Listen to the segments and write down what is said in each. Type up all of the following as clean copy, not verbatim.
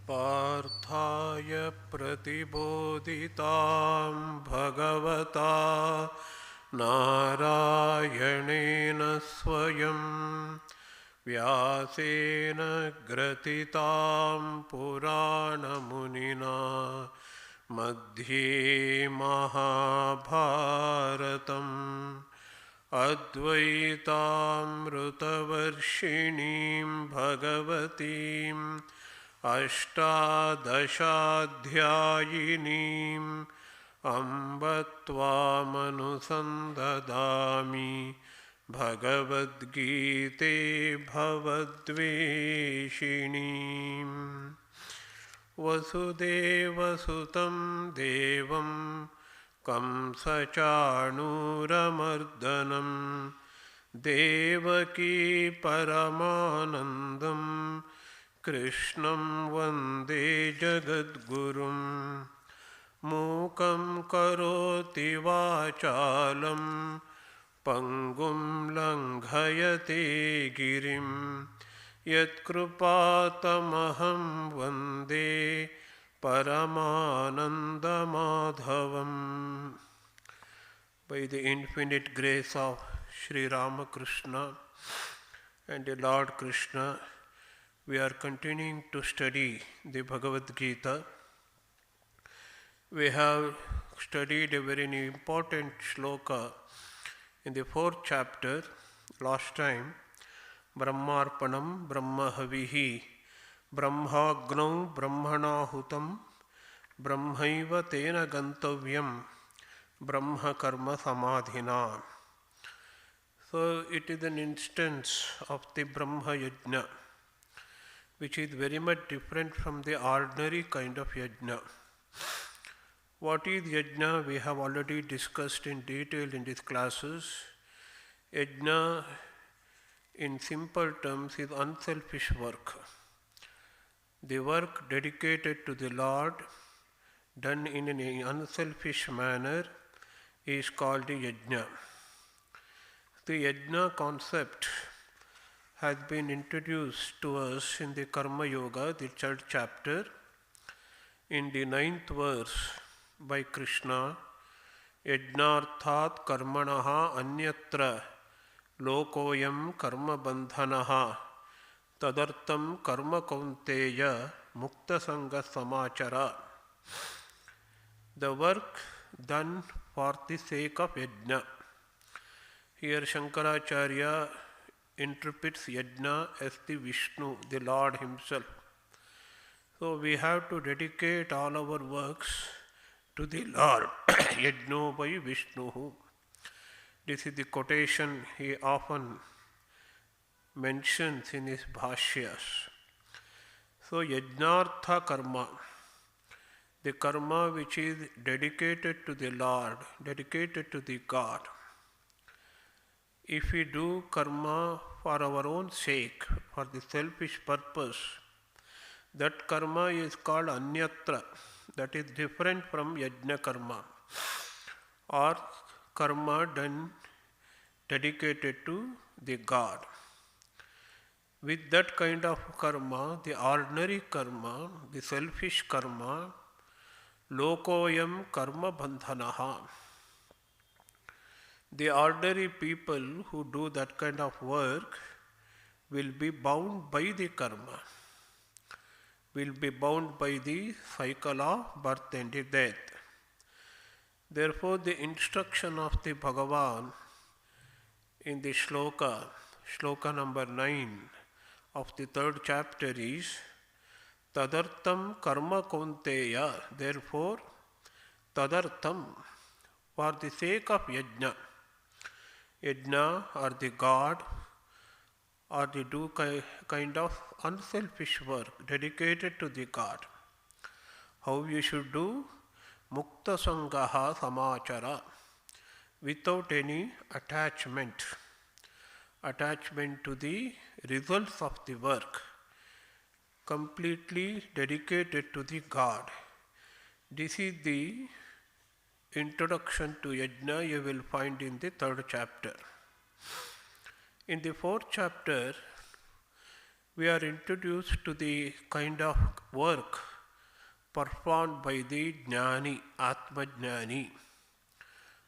पार्थाय प्रतिबोधितां भगवता नारायणेन स्वयं व्यासेन ग्रथितां पुराणमुनिना मध्ये महाभारतम् अद्वैतामृतवर्षिणीं भगवतीम् अष्टादशाध्यायिनीम् अम्ब त्वामनुसन्दधामि भगवद्गीते भवद्वेषिणीम् वसुदेवसुतं देवं कंसचाणूरमर्दनं देवकी परमानन्दं कृष्णं वन्दे जगद्गुरुं मूकं करोति वाचालं पङ्गुं लङ्घयते गिरिं यत्कृपातमहं वन्दे परमानन्दमाधवम्. By the infinite grace of Sri Ramakrishna and the Lord Krishna, we are continuing to study the Bhagavadgita. We have studied a very important shloka in the 4th chapter last time. Brahmarpanam Brahmahavihi Brahmagnau Brahmanahutam Brahmaiva Tena Gantavyam Brahma Karma Samadhina. So it is an instance of the Brahma Yajna, which is very much different from the ordinary kind of yajna. What is yajna? We have already discussed in detail in these classes. Yajna, in simple terms, is unselfish work. The work dedicated to the Lord, done in an unselfish manner, is called the yajna. The yajna concept has been introduced to us in the Karma Yoga, the 3rd chapter, in the 9th verse by Krishna. Yajnarthat karmanaha anyatra lokoyam karma bandhanaha tadartam karma kaunteya mukta sangha samachara. The work done for the sake of yajna. Here Shankaracharya interprets yajna as the Vishnu, the Lord himself. So we have to dedicate all our works to the Lord. Yajno by Vishnu. This is the quotation he often mentions in his bhashyas. So yajnartha karma, the karma which is dedicated to the Lord, dedicated to the God. If we do karma for our own sake, for the selfish purpose, that karma is called anyatra, that is different from yajna karma, or karma done dedicated to the God. With that kind of karma, the ordinary karma, the selfish karma, lokoyam karma bandhanaha. The ordinary people who do that kind of work will be bound by the karma, will be bound by the cycle of birth and death. Therefore, the instruction of the Bhagavan in the shloka number 9 of the 3rd chapter is Tadartam karma kaunteya. Therefore, tadartam, for the sake of yajna. Yajna or the God, or the do kind of unselfish work dedicated to the God. How you should do? Mukta sangaha samachara, without any attachment to the results of the work, completely dedicated to the God. This is the introduction to yajna you will find in the 3rd chapter. In the 4th chapter, we are introduced to the kind of work performed by the Jnani, Atma Jnani,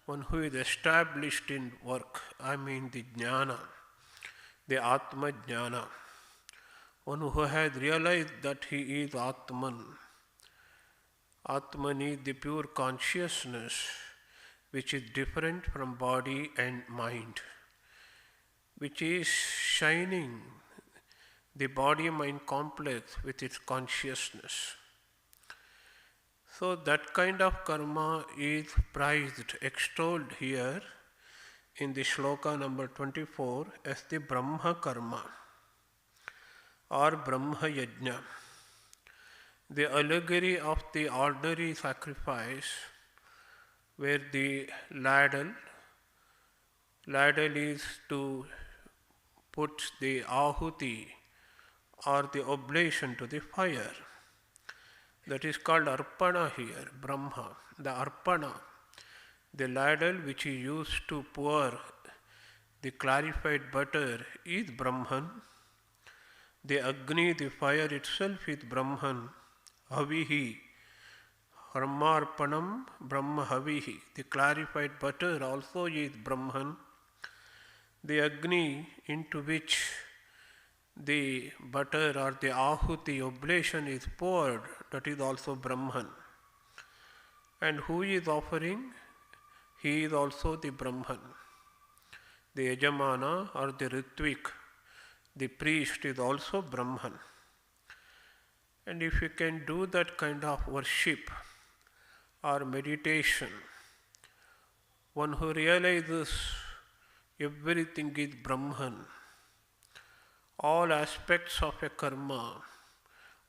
one who is established in work, I mean the Jnana, the Atma Jnana, one who has realized that he is Atman. Atman is the pure consciousness which is different from body and mind, which is shining the body-mind complex with its consciousness. So that kind of karma is prized, extolled here in the shloka number 24 as the Brahma karma or Brahma yajna. The allegory of the ordinary sacrifice where the ladle is to put the ahuti or the oblation to the fire. That is called arpana here, Brahma. The arpana, the ladle which is used to pour the clarified butter is Brahman. The Agni, the fire itself is Brahman. Havihi, Brahmarpanam, Brahma Havihi. The clarified butter also is Brahman. The Agni into which the butter or the ahuti oblation is poured, that is also Brahman. And who is offering? He is also the Brahman. The Yajamana or the Ritvik, the priest, is also Brahman. And if you can do that kind of worship or meditation, one who realizes everything is Brahman, all aspects of a karma,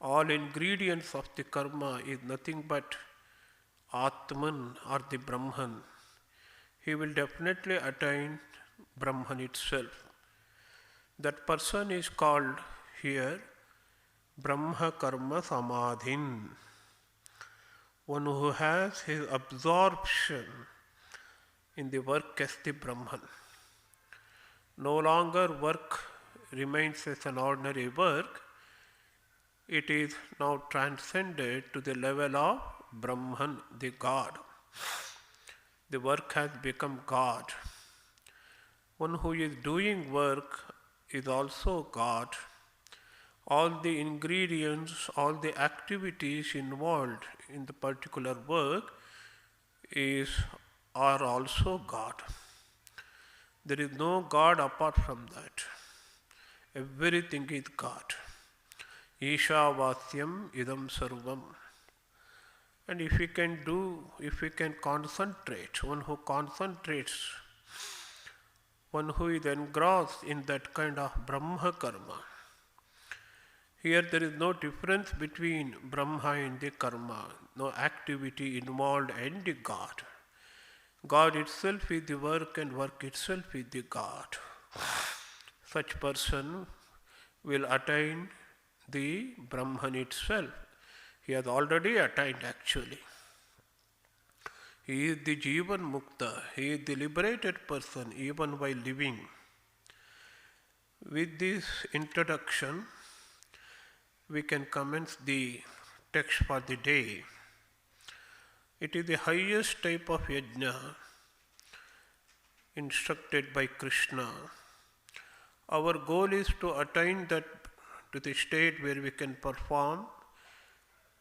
all ingredients of the karma is nothing but Atman or the Brahman, he will definitely attain Brahman itself. That person is called here Brahma Karma Samadhin, one who has his absorption in the work as the Brahman. No longer work remains as an ordinary work, it is now transcended to the level of Brahman, the God. The work has become God. One who is doing work is also God. All the ingredients, all the activities involved in the particular work are also God. There is no God apart from that. Everything is God. Ishavasyam idam sarvam. And if we can concentrate, one who concentrates, one who is engrossed in that kind of Brahma karma. Here there is no difference between Brahma and the karma, no activity involved and the God. God itself is the work and work itself is the God. Such person will attain the Brahman itself. He has already attained actually. He is the Jivan Mukta, he is the liberated person even while living. With this introduction, we can commence the text for the day. It is the highest type of yajna instructed by Krishna. Our goal is to attain that to the state where we can perform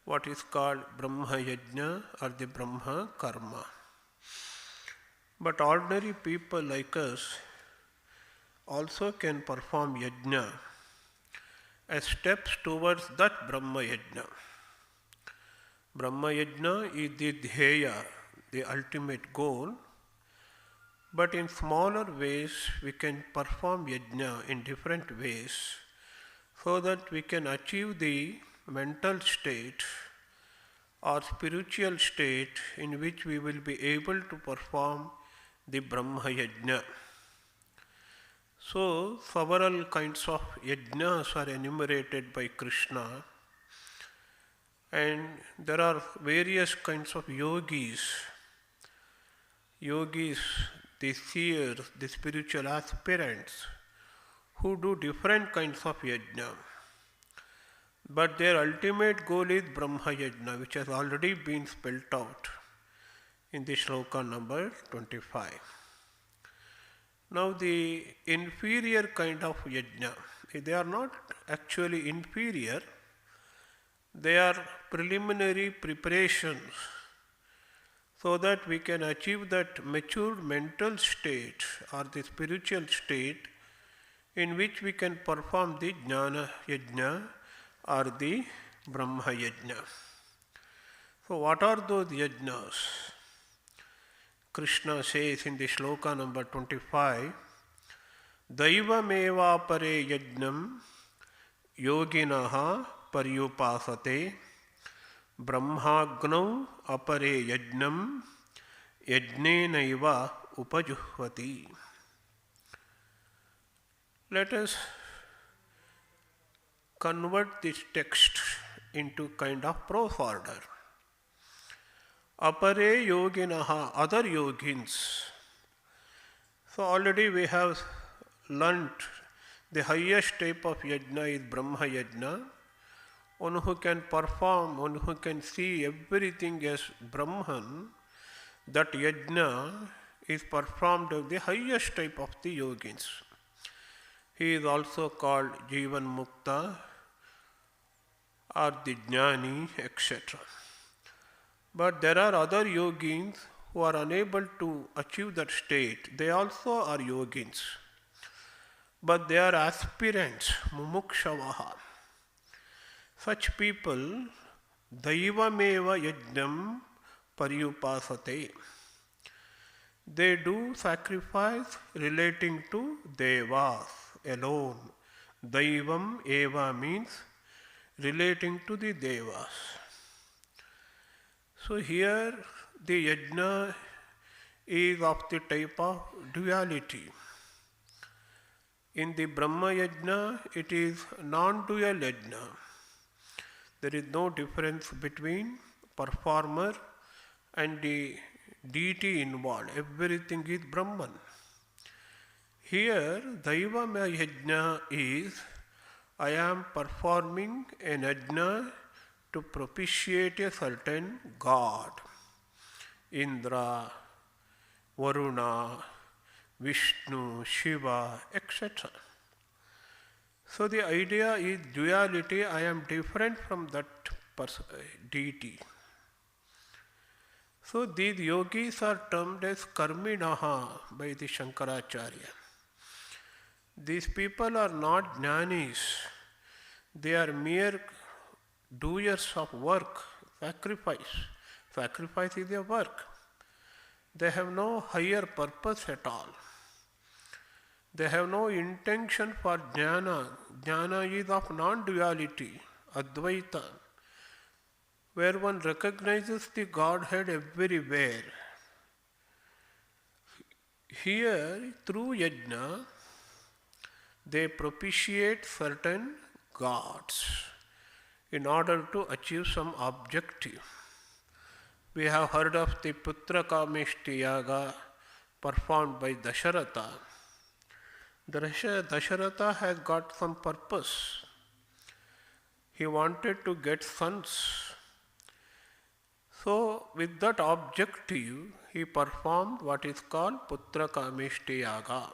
what is called Brahma Yajna or the Brahma Karma. But ordinary people like us also can perform yajna as steps towards that Brahma Yajna. Brahma Yajna is the dhyaya, the ultimate goal, but in smaller ways we can perform yajna in different ways so that we can achieve the mental state or spiritual state in which we will be able to perform the Brahma Yajna. So, several kinds of yajnas are enumerated by Krishna, and there are various kinds of yogis. Yogis, the seers, the spiritual aspirants, who do different kinds of yajna. But their ultimate goal is Brahma Yajna, which has already been spelled out in the shloka number 25. Now the inferior kind of yajna, they are not actually inferior, they are preliminary preparations so that we can achieve that matured mental state or the spiritual state in which we can perform the jnana yajna or the Brahma yajna. So what are those yajnas? Krishna says in the shloka number 25, Daivameva pare yajnam yoginaha paryupasate brahmagnau apare yajnam yajnenaiva upajuhvati. Let us convert this text into kind of prose order. Apare yoginaha, other yogins. So already we have learnt the highest type of yajna is Brahma yajna. One who can perform, one who can see everything as Brahman, that yajna is performed of the highest type of the yogins. He is also called Jivan Mukta or the Jnani, etc. But there are other yogins who are unable to achieve that state. They also are yogins. But they are aspirants, mumukshavaha. Such people, daivameva yajnam paryupasate. They do sacrifice relating to devas alone. Daivam eva means relating to the devas. So here the yajna is of the type of duality. In the Brahma yajna, it is non-dual yajna. There is no difference between performer and the deity involved. Everything is Brahman. Here, Daivama yajna is, I am performing an yajna to propitiate a certain god. Indra, Varuna, Vishnu, Shiva, etc. So the idea is duality, I am different from that deity. So these yogis are termed as karminaha by the Shankaracharya. These people are not jnanis, they are mere doers of work, sacrifice. Sacrifice is a work. They have no higher purpose at all. They have no intention for jnana. Jnana is of non-duality, advaita, where one recognizes the Godhead everywhere. Here, through yajna, they propitiate certain gods in order to achieve some objective. We have heard of the Putra Kameshti Yaga performed by Dasharatha. Dasharatha has got some purpose. He wanted to get sons. So, with that objective, he performed what is called Putra Kameshti Yaga.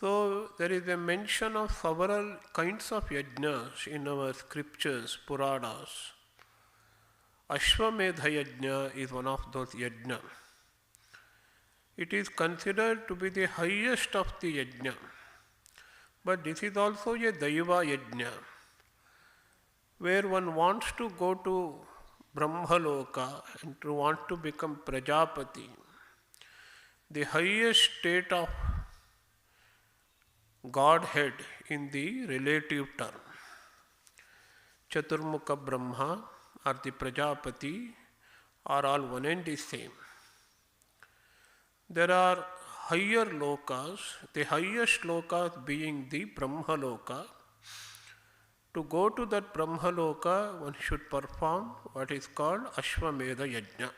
So, there is a mention of several kinds of yajnas in our scriptures, Puranas. Ashwamedha yajna is one of those yajna. It is considered to be the highest of the yajna. But this is also a Daiva yajna, where one wants to go to Brahmaloka and to want to become Prajapati. The highest state of Godhead in the relative term. Chaturmukha Brahma or the Prajapati are all one and the same. There are higher lokas, the highest lokas being the Brahmaloka. To go to that Brahmaloka, one should perform what is called Ashwamedha Yajna.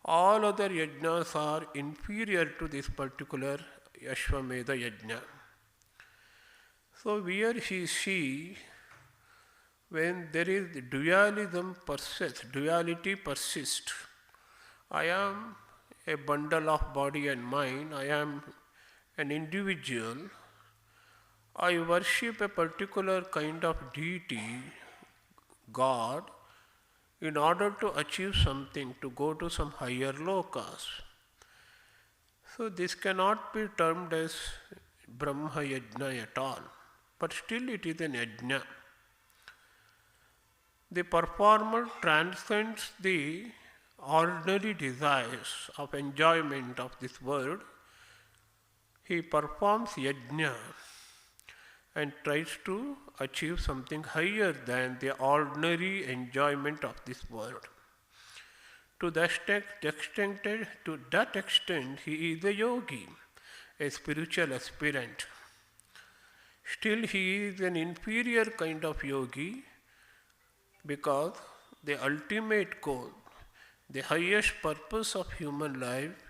All other yajnas are inferior to this particular Ashwamedha Yajna. So where he see, when there is duality persists. I am a bundle of body and mind, I am an individual, I worship a particular kind of deity, God, in order to achieve something, to go to some higher lokas. So this cannot be termed as Brahma Yajna at all, but still it is an yajna. The performer transcends the ordinary desires of enjoyment of this world. He performs yajna and tries to achieve something higher than the ordinary enjoyment of this world. To that extent, he is a yogi, a spiritual aspirant. Still, he is an inferior kind of yogi because the ultimate goal, the highest purpose of human life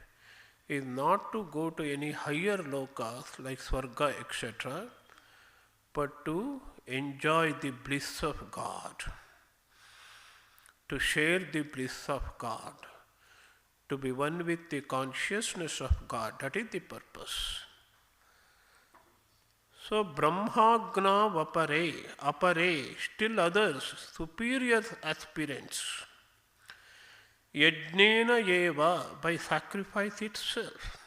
is not to go to any higher lokas like Swarga, etc., but to enjoy the bliss of God, to share the bliss of God, to be one with the consciousness of God. That is the purpose. So Brahmagna apare, still others, superior aspirants, yajnena eva, by sacrifice itself.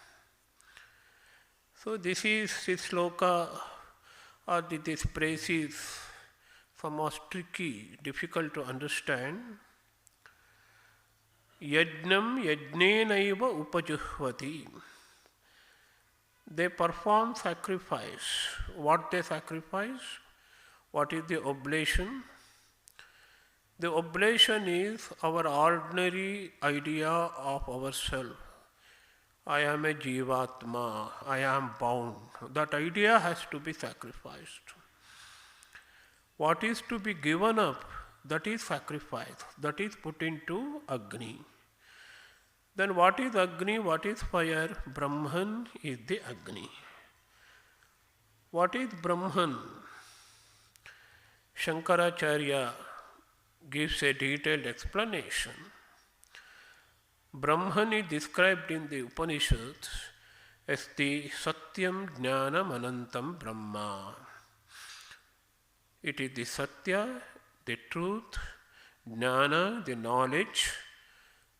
So this sloka or this phrase is somewhat tricky, difficult to understand. Yajnam yajnenaiva upajuhvati. They perform sacrifice. What they sacrifice? What is the oblation? The oblation is our ordinary idea of ourselves. I am a jivatma, I am bound. That idea has to be sacrificed. What is to be given up, that is sacrifice, that is put into Agni. Then what is Agni, what is fire? Brahman is the Agni. What is Brahman? Shankaracharya gives a detailed explanation. Brahman is described in the Upanishads as the Satyam Jnanam Anantam Brahma. It is the Satya, the truth, Jnana, the knowledge,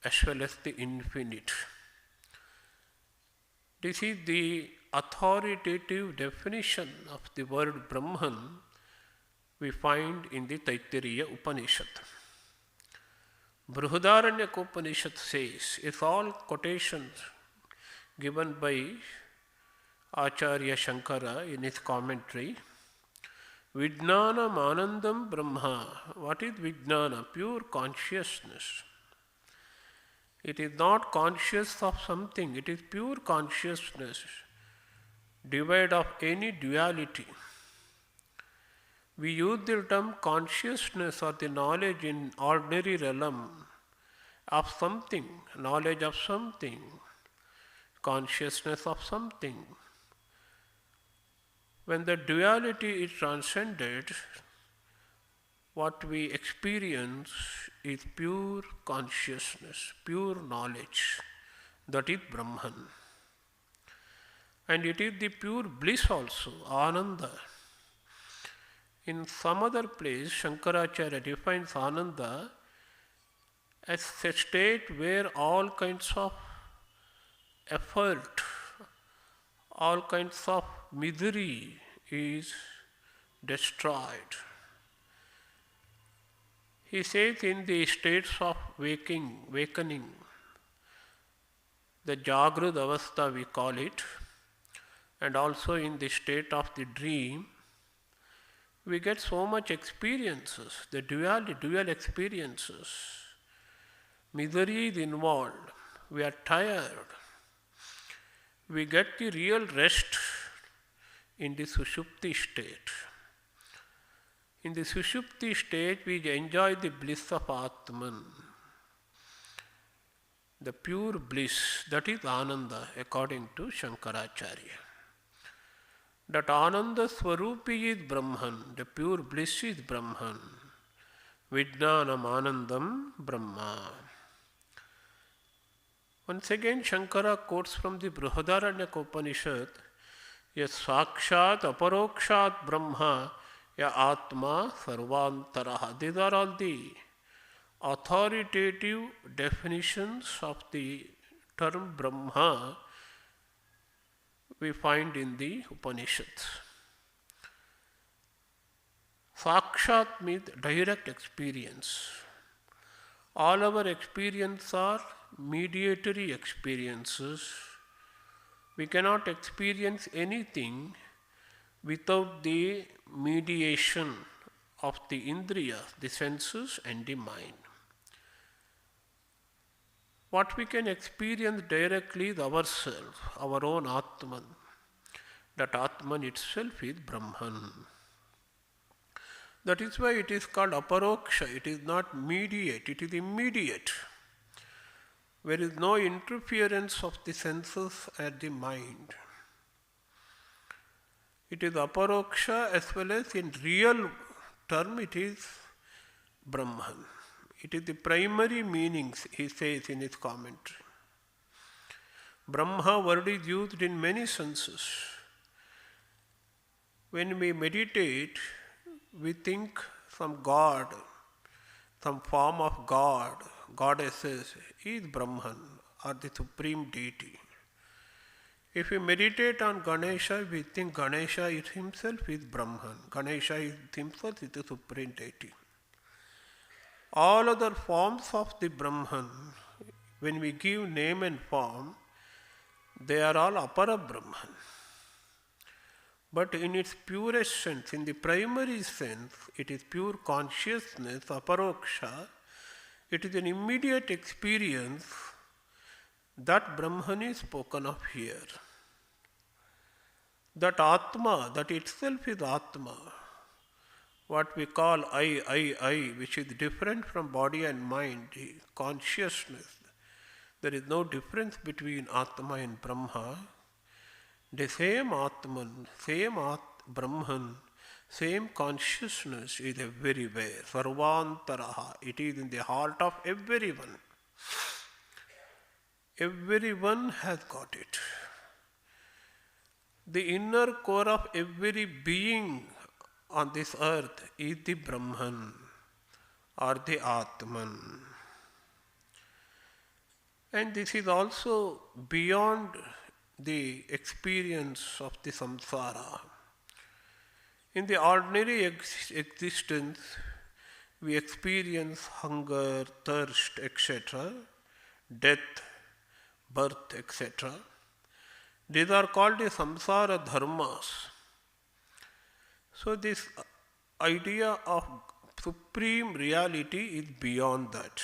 as well as the infinite. This is the authoritative definition of the word Brahman we find in the Taittiriya Upanishad. Brihadaranyaka Upanishad says, it's all quotations given by Acharya Shankara in his commentary. Vijnanam Anandam Brahma. What is Vijnana? Pure consciousness. It is not conscious of something, it is pure consciousness, devoid of any duality. We use the term consciousness or the knowledge in ordinary realm of something, knowledge of something, consciousness of something. When the duality is transcended, what we experience is pure consciousness, pure knowledge. That is Brahman. And it is the pure bliss also, Ananda. In some other place, Shankaracharya defines Ananda as a state where all kinds of effort, all kinds of misery is destroyed. He says in the states of wakening, the Jagrud Avastha we call it, and also in the state of the dream, we get so much experiences, the dual experiences. Misery is involved, we are tired. We get the real rest in the Sushupti state. In the Sushupti state, we enjoy the bliss of Atman, the pure bliss, that is Ananda, according to Shankaracharya. That Ananda Swarupi is Brahman, the pure bliss is Brahman. Vijnanam Anandam Brahma. Once again, Shankara quotes from the Brihadaranyaka Upanishad, Yas Sakshat Aparokshat Brahma Ya Atma Sarvantaraha. These are all the authoritative definitions of the term Brahma we find in the Upanishads. Sakshat means direct experience. All our experiences are mediatory experiences. We cannot experience anything without the mediation of the indriyas, the senses and the mind. What we can experience directly is ourselves, our own Atman. That Atman itself is Brahman. That is why it is called aparoksha. It is not mediate, it is immediate. There is no interference of the senses and the mind. It is aparoksha as well as in real term it is Brahman. It is the primary meanings, he says in his commentary. Brahma word is used in many senses. When we meditate, we think some God, some form of God, goddesses is Brahman or the supreme deity. If we meditate on Ganesha, we think Ganesha is himself is Brahman. Ganesha is himself is the supreme deity. All other forms of the Brahman, when we give name and form, they are all Apara Brahman. But in its purest sense, in the primary sense, it is pure consciousness, aparoksha. It is an immediate experience. That Brahman is spoken of here. That Atma, that itself is Atma. What we call I, which is different from body and mind, consciousness. There is no difference between Atma and Brahma. The same Atman, Brahman, same consciousness is everywhere. Sarvantaraha. It is in the heart of everyone. Everyone has got it. The inner core of every being on this earth is the Brahman or the Atman. And this is also beyond the experience of the samsara. In the ordinary existence, we experience hunger, thirst, etc., death, birth, etc. These are called the samsara dharmas. So this idea of supreme reality is beyond that.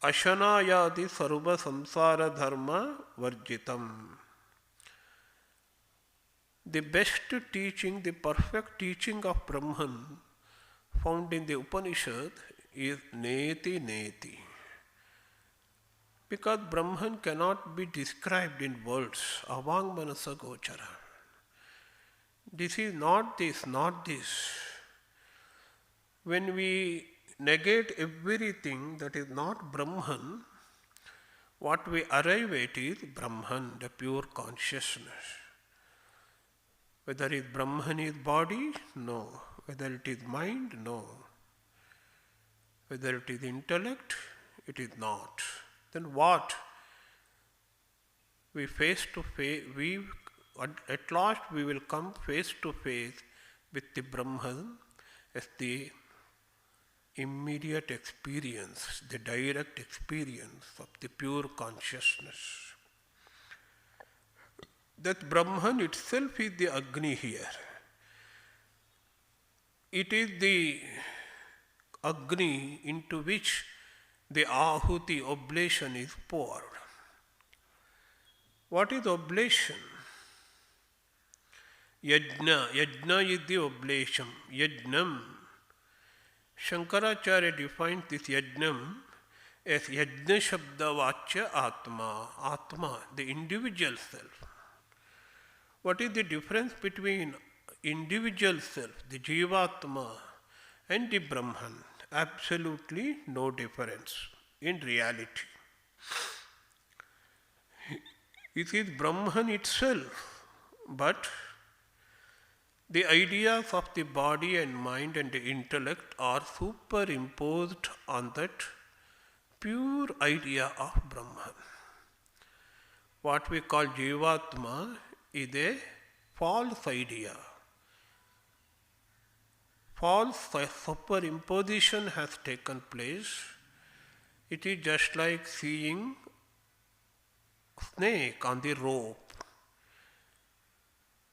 Ashanayadi sarva samsara dharma varjitam. The best teaching, the perfect teaching of Brahman found in the Upanishad is neti neti. Because Brahman cannot be described in words, avang manasa gochara. This is not this, not this. When we negate everything that is not Brahman, what we arrive at is Brahman, the pure consciousness. Whether it is Brahman is body? No. Whether it is mind? No. Whether it is intellect? It is not. Then what? We face to face, at last we will come face to face with the Brahman as the immediate experience, the direct experience of the pure consciousness. That Brahman itself is the Agni here. It is the Agni into which the Ahuti oblation is poured. What is oblation? Yajna. Yajna is the oblation. Yajnam. Shankaracharya defines this yajnam as yajna shabda vachya atma. Atma, the individual self. What is the difference between individual self, the Jivatma, and the Brahman? Absolutely no difference in reality. It is Brahman itself, but the ideas of the body and mind and the intellect are superimposed on that pure idea of Brahman. What we call Jivatma is a false idea. False superimposition has taken place. It is just like seeing snake on the rope.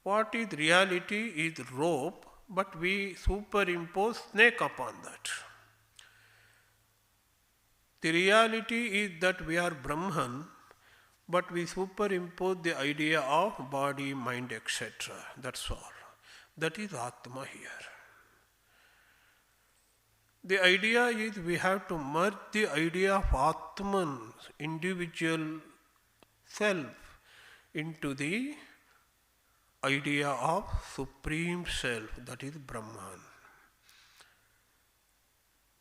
What is reality is rope, but we superimpose snake upon that. The reality is that we are Brahman, but we superimpose the idea of body, mind, etc. That's all. That is Atma here. The idea is we have to merge the idea of Atman, individual self, into the idea of Supreme Self, that is Brahman.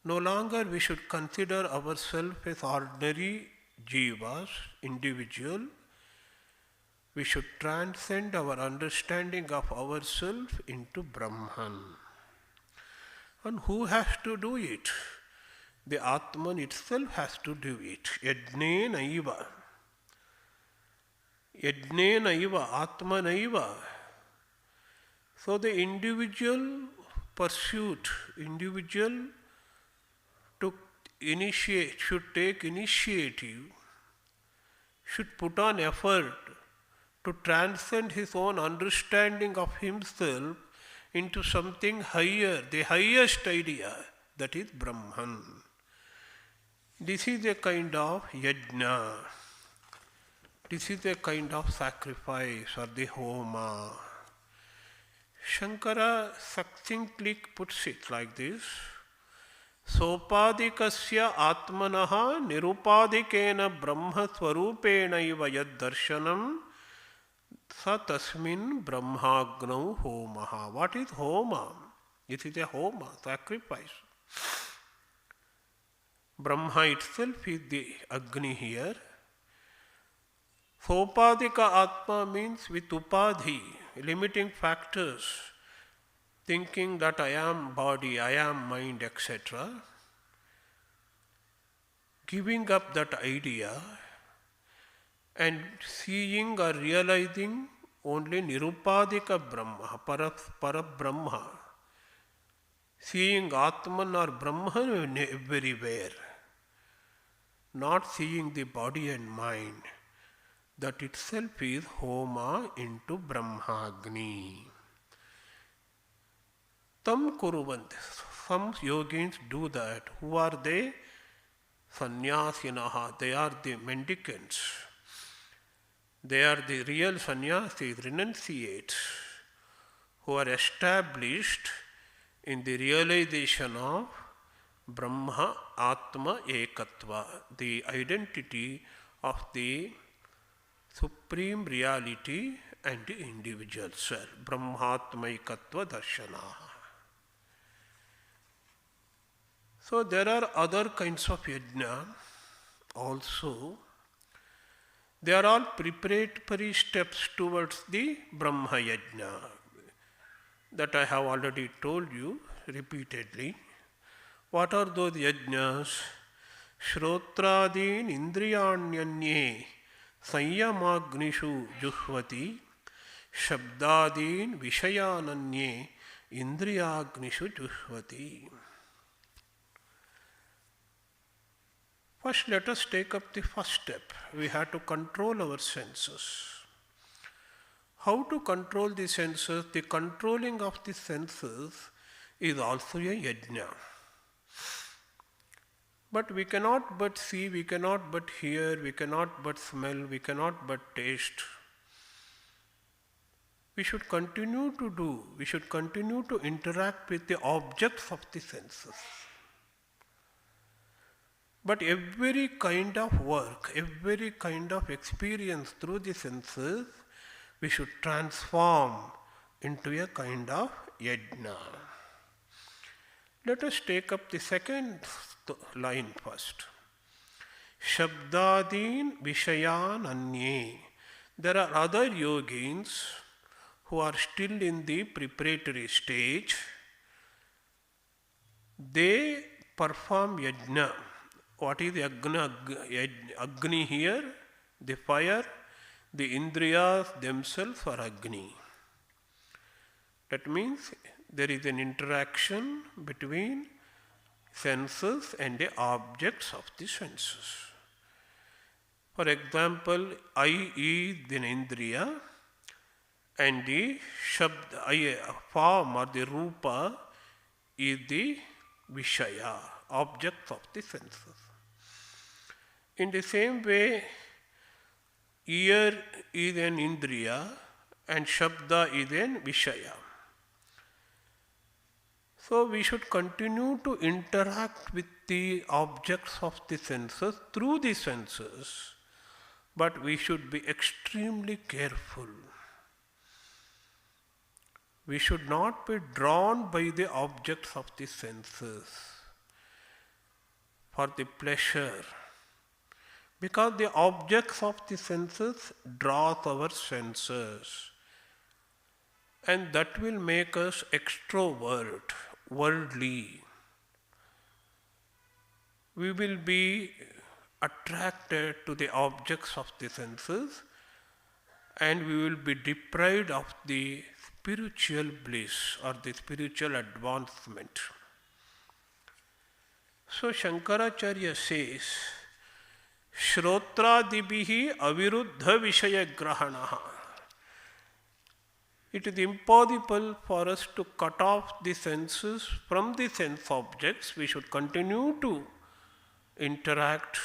No longer we should consider ourselves as ordinary jivas, individual. We should transcend our understanding of ourselves into Brahman. And who has to do it? The Atman itself has to do it. Yajnena iva. Yajnena iva, Atmanaiva. So the individual pursuit, individual should take initiative, should put on effort to transcend his own understanding of himself into something higher, the highest idea, that is Brahman. This is a kind of yajna. This is a kind of sacrifice or the homa. Shankara succinctly puts it like this. Sopadikasya atmanaha nirupadikena brahma swarupena iva yad darshanam sa tasmin brahmagnau homaha. What is homa? It is a homa, sacrifice. Brahma itself is the Agni here. Sopadika Atma means with upadhi, limiting factors, thinking that I am body, I am mind, etc. Giving up that idea and seeing or realizing only Nirupadika Brahma, para Brahma. Seeing Atman or Brahman everywhere. Not seeing the body and mind. That itself is homa into Brahmagni. Tam kuruvant. Some yogins do that. Who are they? Sannyasinaha. They are the mendicants. They are the real sannyasis, renunciates, who are established in the realization of Brahma Atma Ekatva, the identity of the supreme reality and the individual self. Brahmatma Ekatva Darshana. So there are other kinds of yajna also. They are all preparatory steps towards the Brahma yajna that I have already told you repeatedly. What are those yajnas? Shrotradin indriyanyanye sanyamagnishu juhvati shabdadin vishayananye indriyagnishu juhvati. First, let us take up the first step. We have to control our senses. How to control the senses? The controlling of the senses is also a yajna. But we cannot but see, we cannot but hear, we cannot but smell, we cannot but taste. We should continue to do, we should continue to interact with the objects of the senses. But every kind of work, every kind of experience through the senses we should transform into a kind of yajna. Let us take up the second line first. Shabdadin Vishayan Anye. There are other yogins who are still in the preparatory stage. They perform yajna. What is Agni here? The fire. The Indriyas themselves are Agni. That means there is an interaction between senses and the objects of the senses. For example, I is the Indriya and the form or the Rupa is the Vishaya, object of the senses. In the same way, ear is an Indriya and Shabda is an Vishaya. So we should continue to interact with the objects of the senses through the senses, but we should be extremely careful. We should not be drawn by the objects of the senses for the pleasure, because the objects of the senses draw our senses, and that will make us extrovert, worldly. We will be attracted to the objects of the senses, and we will be deprived of the spiritual bliss or the spiritual advancement. So Shankaracharya says, Shrotradibihi aviruddha vishaya grahanaha. It is impossible for us to cut off the senses from the sense objects. We should continue to interact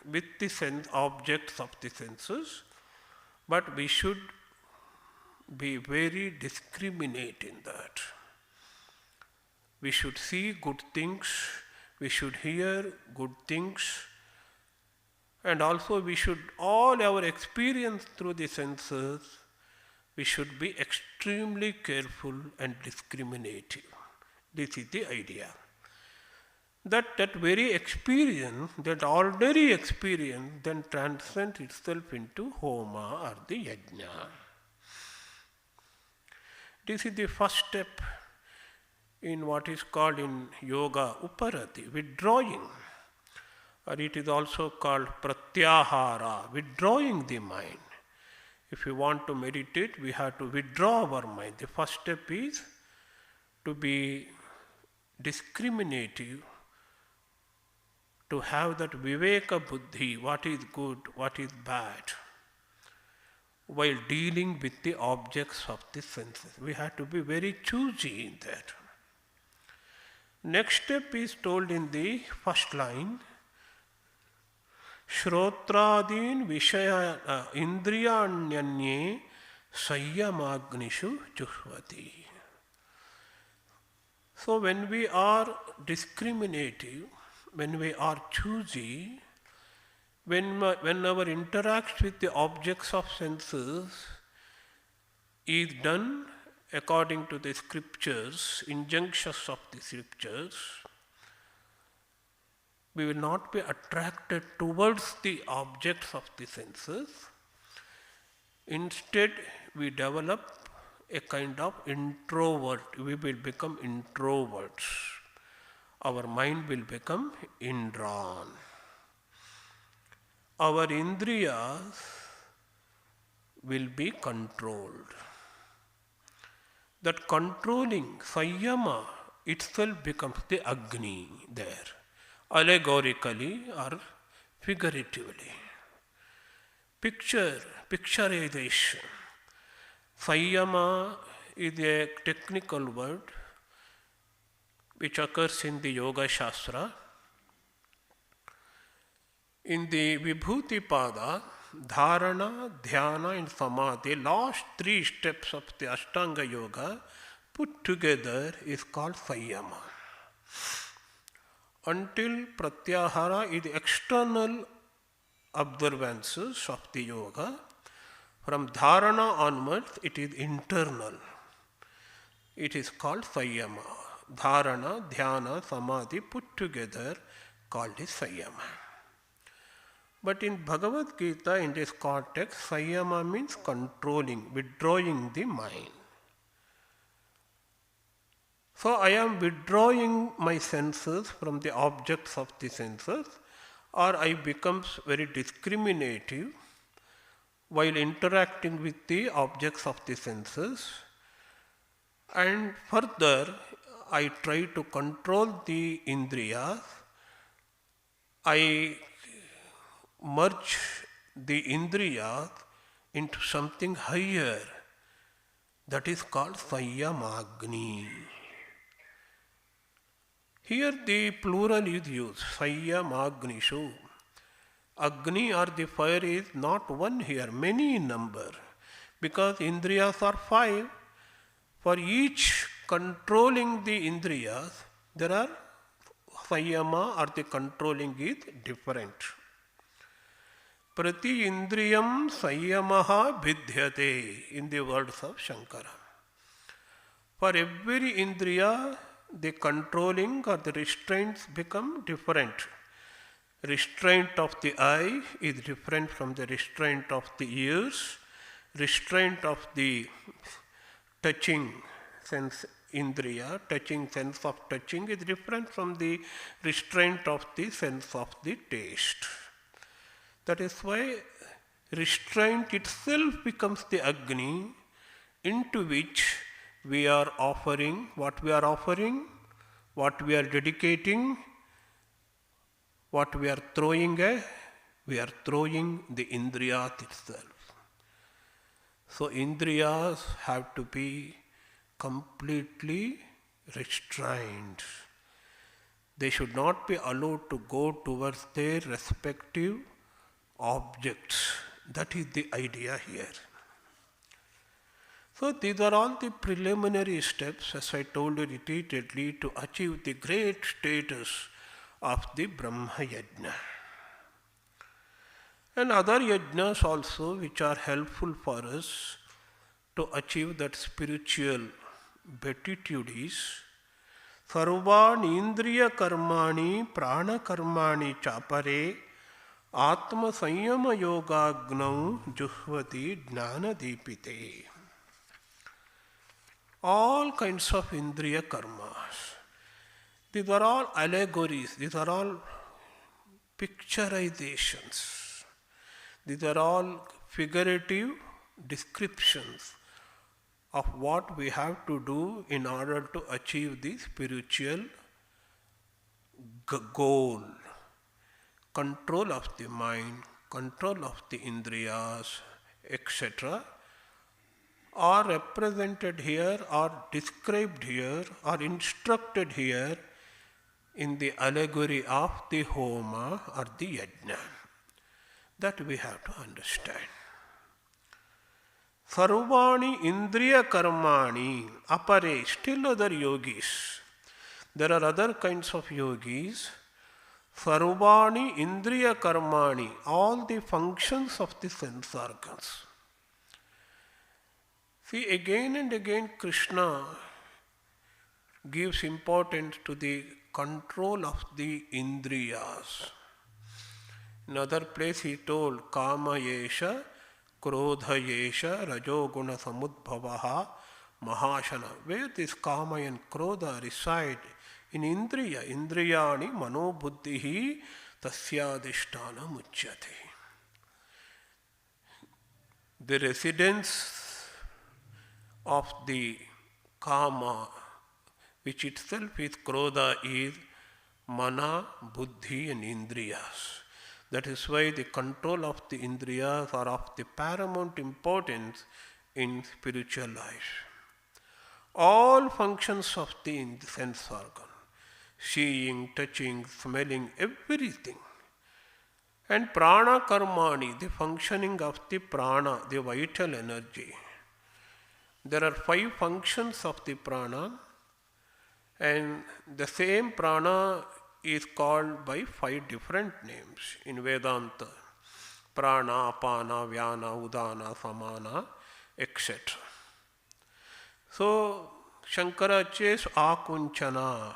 with the sense objects of the senses, but we should be very discriminate in that. We should see good things, we should hear good things, and also we should, all our experience through the senses, we should be extremely careful and discriminative. This is the idea. That very experience, that ordinary experience, then transcends itself into homa or the yajna. This is the first step in what is called in yoga uparati, withdrawing, or it is also called pratyahara, withdrawing the mind. If we want to meditate, we have to withdraw our mind. The first step is to be discriminative, to have that viveka buddhi, what is good, what is bad, while dealing with the objects of the senses. We have to be very choosy in that. Next step is told in the first line, Shrotradin Vishaya Indriyanyanye Sayyamagnishu Juhvati. So when we are discriminative, when we are choosy, when our interaction with the objects of senses is done according to the scriptures, injunctions of the scriptures, we will not be attracted towards the objects of the senses. Instead, we develop a kind of introvert. We will become introverts. Our mind will become indrawn. Our indriyas will be controlled. That controlling Sayyama itself becomes the Agni there, allegorically or figuratively. Picturization. Sayyama is a technical word which occurs in the Yoga Shastra. In the Vibhuti Pada, Dharana, Dhyana and Samadhi, last three steps of the Ashtanga Yoga put together is called Sayyama. Until Pratyahara is the external observances of the yoga, From dharana onwards, it is internal. It is called Sanyama. Dharana, Dhyana, Samadhi put together called is Sanyama. But in Bhagavad Gita, in this context, Sanyama means controlling, withdrawing the mind. So I am withdrawing my senses from the objects of the senses, or I become very discriminative while interacting with the objects of the senses, and further I try to control the indriyas. I merge the indriyas into something higher, that is called Sanyamagni. Here the plural is used, Sanyamagnishu. Agni or the fire is not one here, many in number, because indriyas are 5. For each controlling the indriyas, there are Sanyama or the controlling is different. Prati indriyam Sanyamaha bidhyate, in the words of Shankara. For every indriya, the controlling or the restraints become different. Restraint of the eye is different from the restraint of the ears. Restraint of the touching sense indriya, touching sense of touching is different from the restraint of the sense of the taste. That is why restraint itself becomes the Agni, into which we are offering, what we are dedicating, what we are throwing we are throwing the indriyat itself. So indriyas have to be completely restrained. They should not be allowed to go towards their respective objects. That is the idea here. So these are all the preliminary steps, as I told you repeatedly, to achieve the great status of the Brahma Yajna. And other yajnas also, which are helpful for us to achieve that spiritual beatitude is Sarvani Indriya Karmani Prana Karmani Chapare Atma Sanyama Yogagnau Juhvati Jnana Deepite. All kinds of Indriya Karmas. These are all allegories, these are all picturizations. These are all figurative descriptions of what we have to do in order to achieve the spiritual goal. Control of the mind, control of the indriyas, etc. are represented here, or described here, or instructed here in the allegory of the Homa or the Yajna. That we have to understand. Sarvani Indriya Karmani Apare, still other yogis. There are other kinds of yogis. Sarvani Indriya Karmani, all the functions of the sense organs. See, again and again Krishna gives importance to the control of the indriyas. In other place he told, Kama yesha, Krodha yesha, Rajoguna samudbhavaha, Mahashana. Where this Kama and Krodha reside? In Indriya. Indriyani manobuddhihi tasyadhishtana muchyate. The residence of the Kama, which itself is Krodha, is Mana, Buddhi and Indriyas. That is why the control of the Indriyas are of the paramount importance in spiritual life. All functions of the sense organ, seeing, touching, smelling, everything. And prana karmani, the functioning of the prana, the vital energy. There are 5 functions of the prana, and the same prana is called by 5 different names in Vedanta. prana, apana, vyana, udana, samana, etc. So, Shankara says akunchana,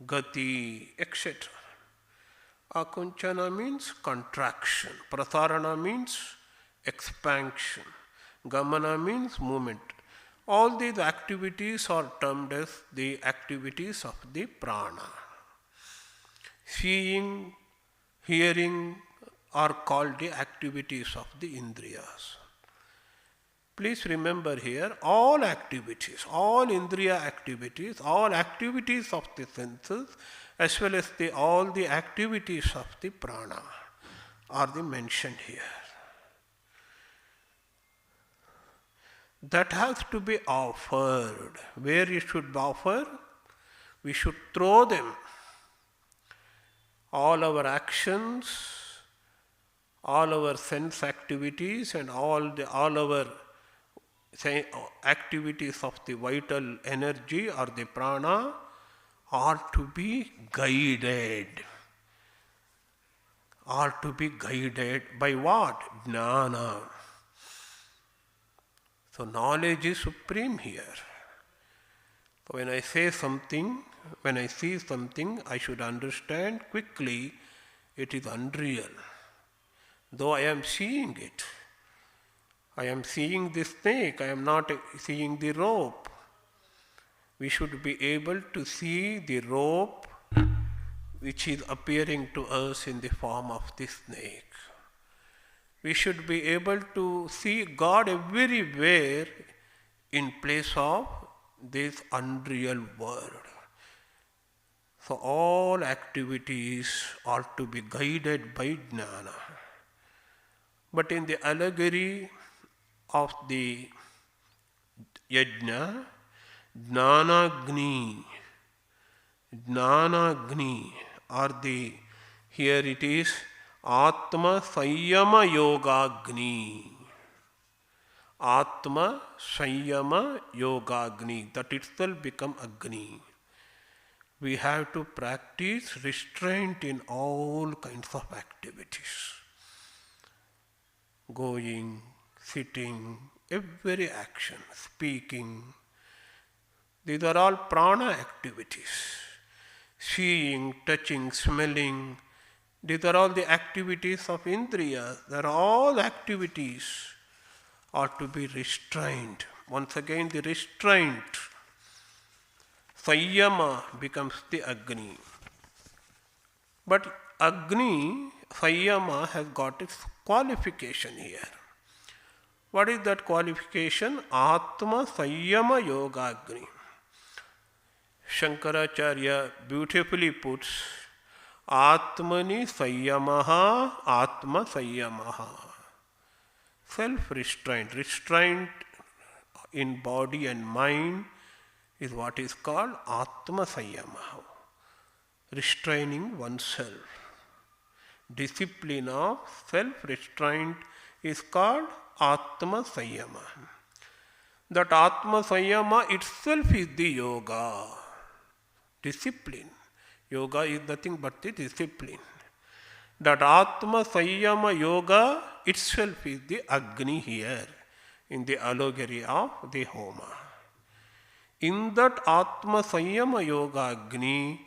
gati, etc. Akunchana means contraction, prasarana means expansion, gamana means movement. All these activities are termed as the activities of the prana. Seeing, hearing are called the activities of the indriyas. Please remember here, all activities, all indriya activities, all activities of the senses, as well as all the activities of the prana are mentioned here. That has to be offered. Where it should be offered? We should throw them. All our actions, all our sense activities, and all our activities of the vital energy or the prana are to be guided. Are to be guided by what? Jnana. So knowledge is supreme here. So when I say something, when I see something, I should understand quickly it is unreal. Though I am seeing it. I am seeing the snake, I am not seeing the rope. We should be able to see the rope which is appearing to us in the form of the snake. We should be able to see God everywhere in place of this unreal world. So all activities are to be guided by jnana. But in the allegory of the yajna, jnanagni, or here it is Atma Sanyama Yogagni. Atma Sanyama Yogagni, that itself become Agni. We have to practice restraint in all kinds of activities. Going, sitting, every action, speaking. These are all prana activities. Seeing, touching, smelling. These are all the activities of indriya. They are all activities are to be restrained. Once again, the restraint. Sanyama becomes the Agni. But Agni, Sanyama has got its qualification here. What is that qualification? Atma Sanyama Yoga Agni. Shankaracharya beautifully puts Atmani Sanyamaha Atma Sanyamaha. Self-restraint. Restraint in body and mind is what is called Atma Sanyamaha. Restraining oneself. Discipline of self-restraint is called Atma Sanyama. That Atma Sanyama itself is the yoga. Discipline. Yoga is nothing but the discipline. That Atma Sanyama yoga itself is the Agni here in the allegory of the Homa. In that Atma Sanyama yoga Agni,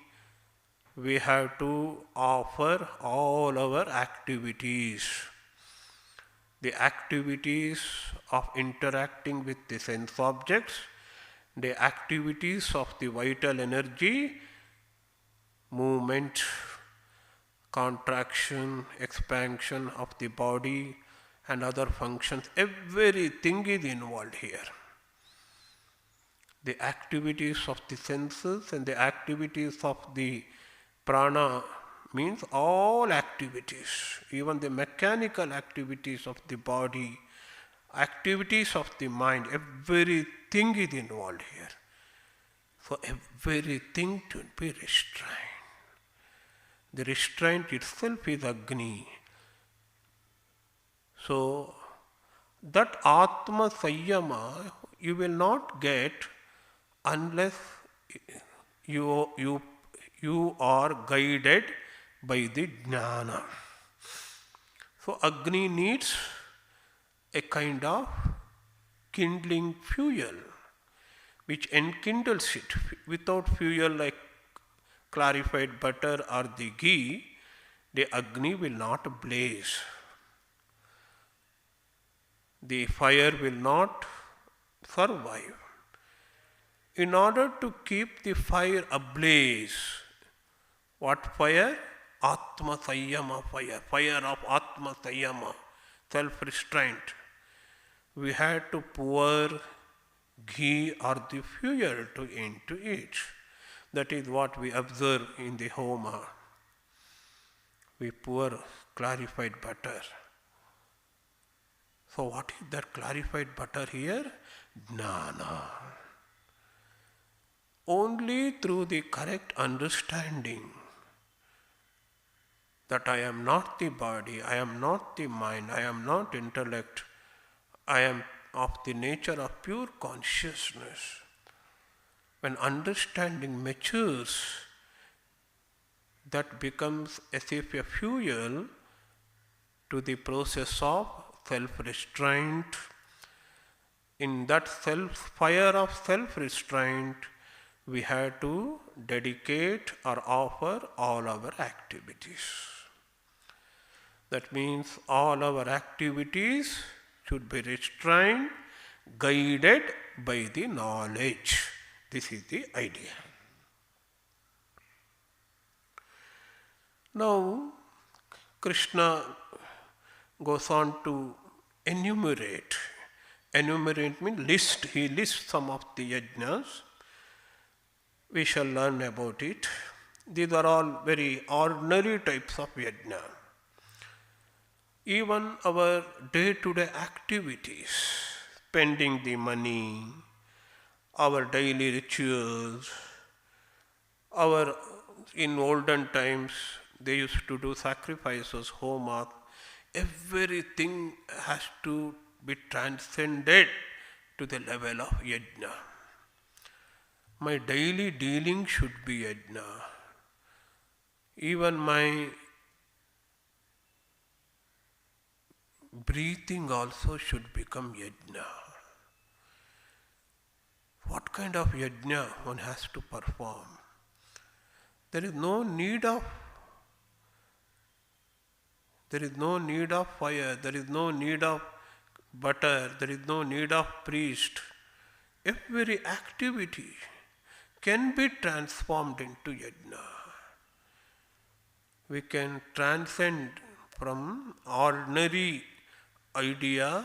we have to offer all our activities. The activities of interacting with the sense objects, the activities of the vital energy, movement, contraction, expansion of the body and other functions, everything is involved here. The activities of the senses and the activities of the prana means all activities, even the mechanical activities of the body, activities of the mind, everything is involved here. So everything to be restrained. The restraint itself is Agni. So that Atma Sanyama you will not get unless you are guided by the jnana. So Agni needs a kind of kindling fuel which enkindles it. Without fuel like clarified butter or the ghee, the Agni will not blaze. The fire will not survive. In order to keep the fire ablaze, what fire? Atma Sanyama fire, fire of Atma Sanyama, self-restraint. We had to pour ghee or the fuel into it. That is what we observe in the Homa. We pour clarified butter. So what is that clarified butter here? Jnana. Only through the correct understanding that I am not the body, I am not the mind, I am not intellect, I am of the nature of pure consciousness. When understanding matures, that becomes as if a fuel to the process of self-restraint. In that fire of self-restraint, we have to dedicate or offer all our activities. That means all our activities should be restrained, guided by the knowledge. This is the idea. Now, Krishna goes on to enumerate. Enumerate means list. He lists some of the yajnas. We shall learn about it. These are all very ordinary types of yajna. Even our day-to-day activities, spending the money, our daily rituals, in olden times they used to do sacrifices, homas, everything has to be transcended to the level of yajna. My daily dealing should be yajna. Even my breathing also should become yajna. What kind of yajna one has to perform? There is no need of fire, there is no need of butter, there is no need of priest. Every activity can be transformed into yajna. We can transcend from ordinary idea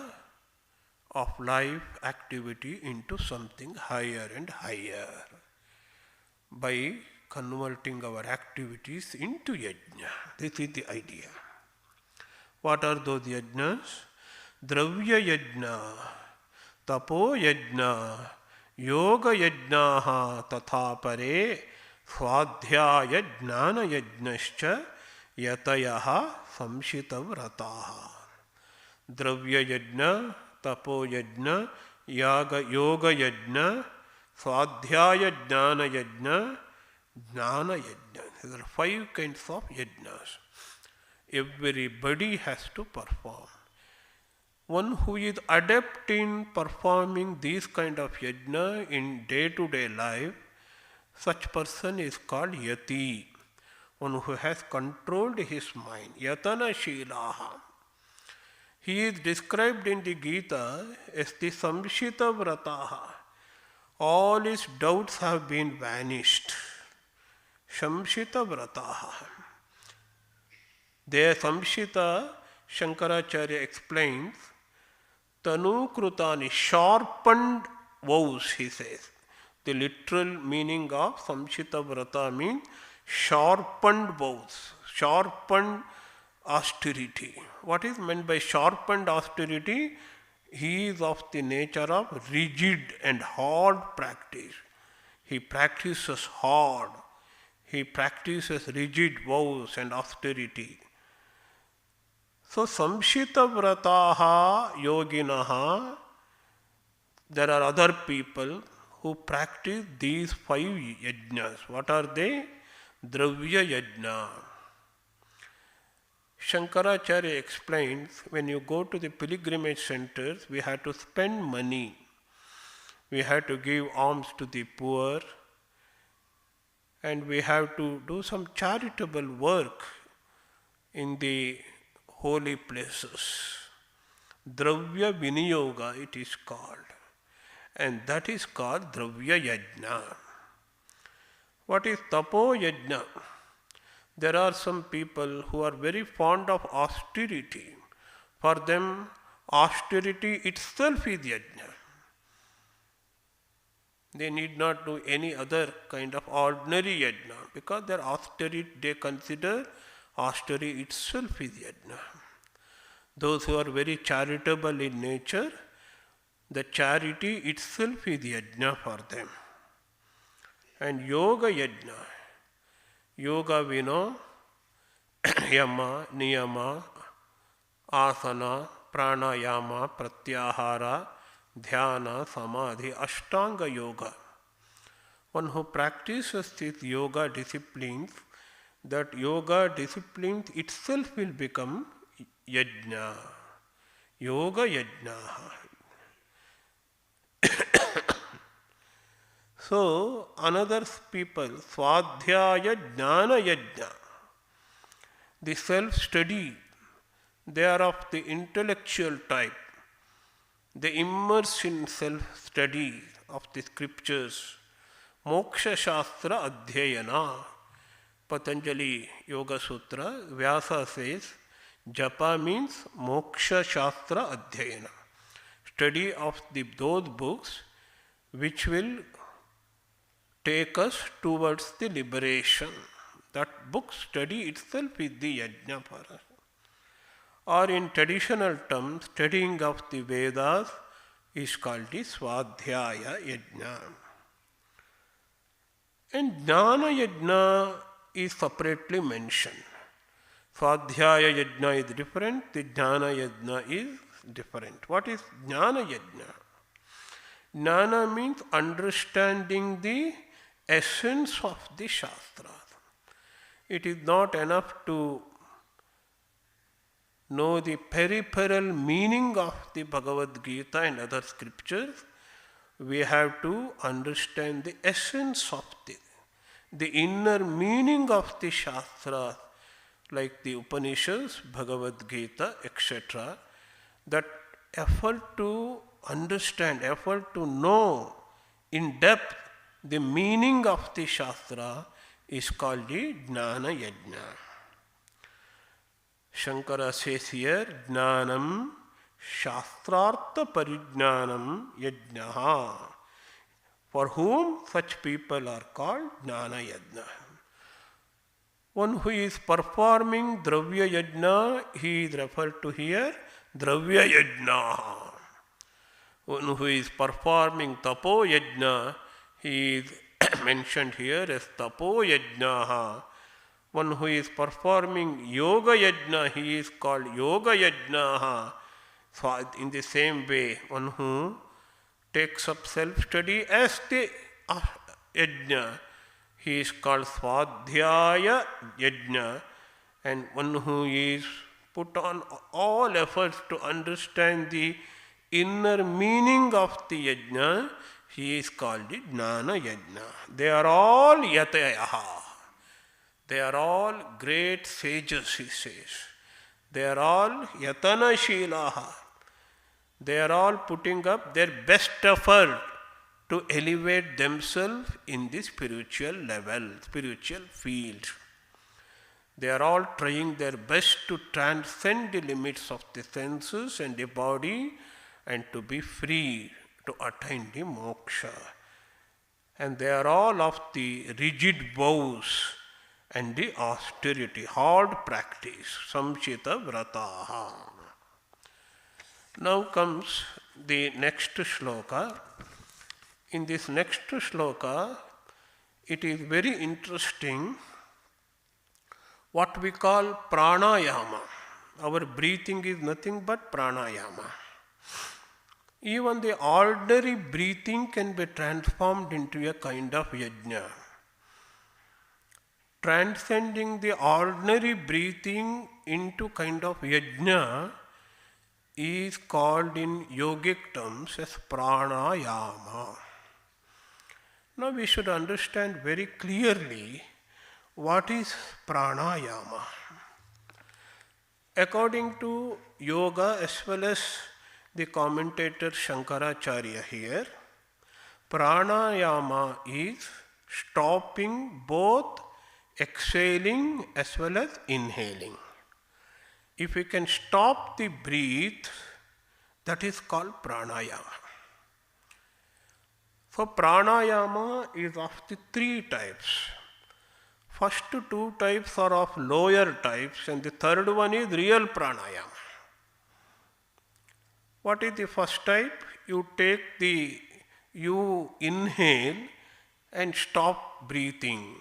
of life activity into something higher and higher by converting our activities into yajna. This is the idea. What are those yajnas? Dravya yajna, tapo yajna, yoga yajnaha tatha pare, swadhyaya jnana yajnascha yatayaha samshita vrataha. Dravya yajna, tapo yajna, yoga yajna, swadhyaya jnana yajna, jnana yajna. There are 5 kinds of yajnas. Everybody has to perform. One who is adept in performing these kind of yajna in day-to-day life, such person is called yati, one who has controlled his mind, yatana shilaha. He is described in the Gita as the samshita vrataha. All his doubts have been vanished. Samshita vrataha. There samshita, Shankaracharya explains, tanu krutani, sharpened vows, he says. The literal meaning of samshita vrata means sharpened vows, sharpened austerity. What is meant by sharpened austerity? He is of the nature of rigid and hard practice. He practices hard. He practices rigid vows and austerity. So, samshita vrataha yoginaha, there are other people who practice these 5 yajnas. What are they? Dravya yajna. Shankaracharya explains, when you go to the pilgrimage centers, we have to spend money. We have to give alms to the poor, and we have to do some charitable work in the holy places. Dravya Viniyoga it is called, and that is called Dravya Yajna. What is Tapo Yajna? There are some people who are very fond of austerity. For them, austerity itself is Yajna. They need not do any other kind of ordinary yajna, because their austerity, they consider austerity itself is yajna. Those who are very charitable in nature, the charity itself is yajna for them. And yoga yajna, yoga we know, yama, niyama, asana, pranayama, pratyahara, dhyana, samadhi, ashtanga yoga. One who practices these yoga disciplines, that yoga disciplines itself will become yajna. Yoga yajna. So, another people, swadhyaya jnana yajna. The self-study, they are of the intellectual type. They immerse in self-study of the scriptures. Moksha Shastra Adhyayana. Patanjali Yoga Sutra, Vyasa says, Japa means Moksha Shastra Adhyayana. Study of those books which will take us towards the liberation. That book study itself is the yajna for us. Or in traditional terms, studying of the Vedas is called the Swadhyaya Yajna. And Jnana Yajna is separately mentioned. Swadhyaya Yajna is different, the Jnana Yajna is different. What is Jnana Yajna? Jnana means understanding the essence of the Shastras. It is not enough to know the peripheral meaning of the Bhagavadgita and other scriptures. We have to understand the essence of the inner meaning of the Shastras, like the Upanishads, Bhagavad-gita, etc. That effort to understand, effort to know in depth the meaning of the Shastra is called the Jnana Yajna. Shankara says here, Jnanam Shastrartha Parijnanam Yajnaha. For whom such people are called Jnana Yajna. One who is performing Dravya Yajna, he is referred to here Dravya Yajna. One who is performing Tapo Yajna, he is mentioned here as Tapo Yajnaha. One who is performing Yoga Yajna, he is called Yoga Yajnaha. So in the same way, one who takes up self-study as the Yajna, he is called Swadhyaya Yajna. And one who is put on all efforts to understand the inner meaning of the Yajna, he is called the Jnana Yajna. They are all Yatayaha. They are all great sages, he says. They are all Yatana Shilaha. They are all putting up their best effort to elevate themselves in the spiritual level, spiritual field. They are all trying their best to transcend the limits of the senses and the body and to be free to attain the moksha. And they are all of the rigid vows and the austerity, hard practice, samchita vrataha. Now comes the next shloka. In this next shloka, it is very interesting what we call pranayama. Our breathing is nothing but pranayama. Even the ordinary breathing can be transformed into a kind of yajna. transcending the ordinary breathing into kind of yajna is called in yogic terms as pranayama. Now we should understand very clearly what is pranayama. According to yoga as well as the commentator Shankaracharya here, pranayama is stopping both exhaling as well as inhaling. If we can stop the breath, that is called pranayama. So pranayama is of the three types. First two types are of lower types and the third one is real pranayama. What is the first type? You inhale and stop breathing.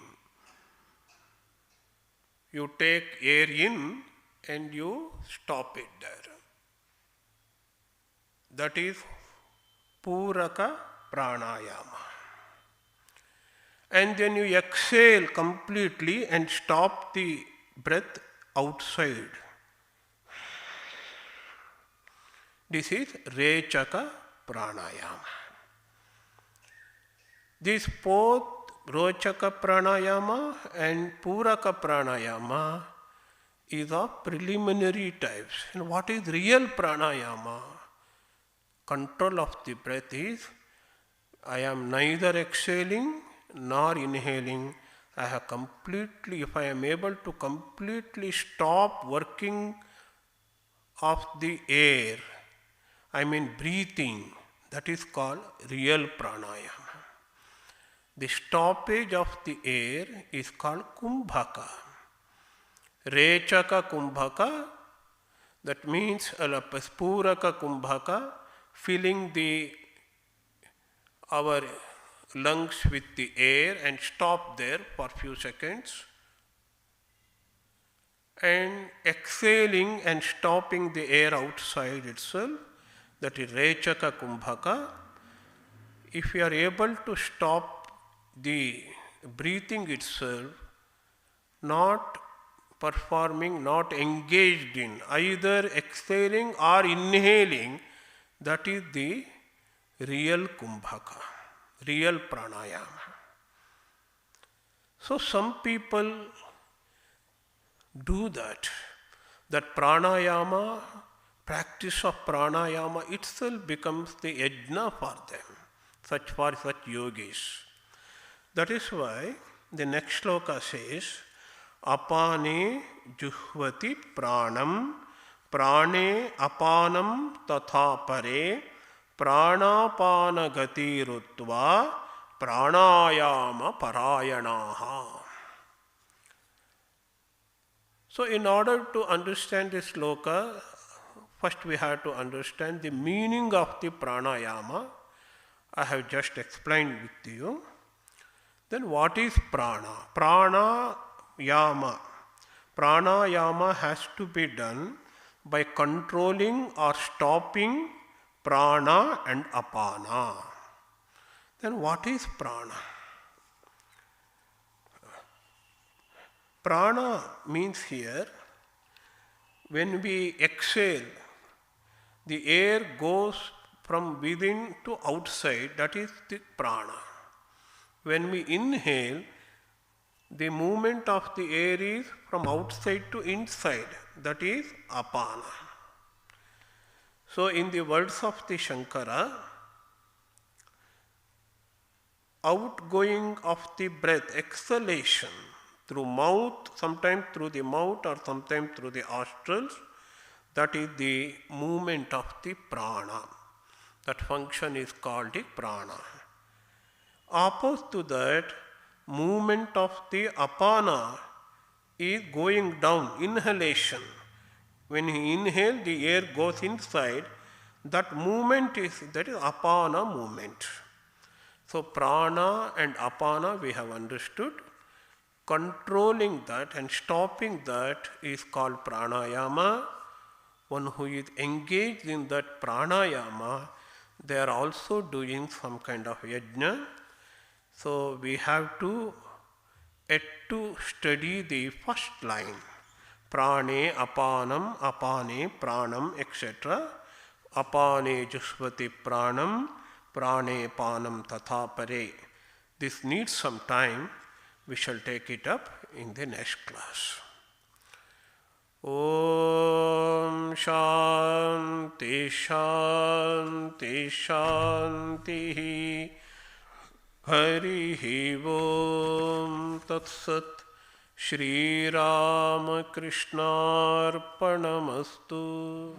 You take air in and you stop it there. That is Puraka Pranayama. And then you exhale completely and stop the breath outside. This is Rechaka Pranayama. These both Rochaka Pranayama and Puraka Pranayama is of preliminary types. And what is real pranayama? Control of the breath is, I am neither exhaling nor inhaling. If I am able to completely stop working of the air, breathing, that is called real pranayama. The stoppage of the air is called kumbhaka. Rechaka kumbhaka, that means Puraka kumbhaka, filling our lungs with the air and stop there for few seconds, and exhaling and stopping the air outside itself, that is Rechaka kumbhaka. If you are able to stop the breathing itself, not performing, not engaged in either exhaling or inhaling, that is the real kumbhaka, real pranayama. So some people do that pranayama, practice of pranayama itself becomes the yajna for them, for such yogis. That is why the next shloka says, apane juhvati pranam, prane apanam tatha pare, pranapana gati rutva, pranayama parayanaha. So in order to understand this shloka, first we have to understand the meaning of the pranayama. I have just explained with you. Then what is prana? Pranayama. Pranayama has to be done by controlling or stopping prana and apana. Then what is prana? Prana means here, when we exhale, the air goes from within to outside, that is the prana. When we inhale, the movement of the air is from outside to inside, that is apana. So in the words of the Shankara, outgoing of the breath, exhalation through mouth, sometimes through the mouth or sometimes through the nostrils, that is the movement of the prana. That function is called the prana. Opposed to that, movement of the apana is going down, inhalation. When he inhales, the air goes inside. That movement is apana movement. So prana and apana we have understood. Controlling that and stopping that is called pranayama. One who is engaged in that pranayama, they are also doing some kind of yajna. So we have to Yet to study the first line, prane apanam, apane pranam, etc. Apane jushvati pranam, prane panam tatha pare. This needs some time. We shall take it up in the next class. Om Shanti Shanti Shanti Hari Om Tat Sat Shri Ram Krishnarpanamastu.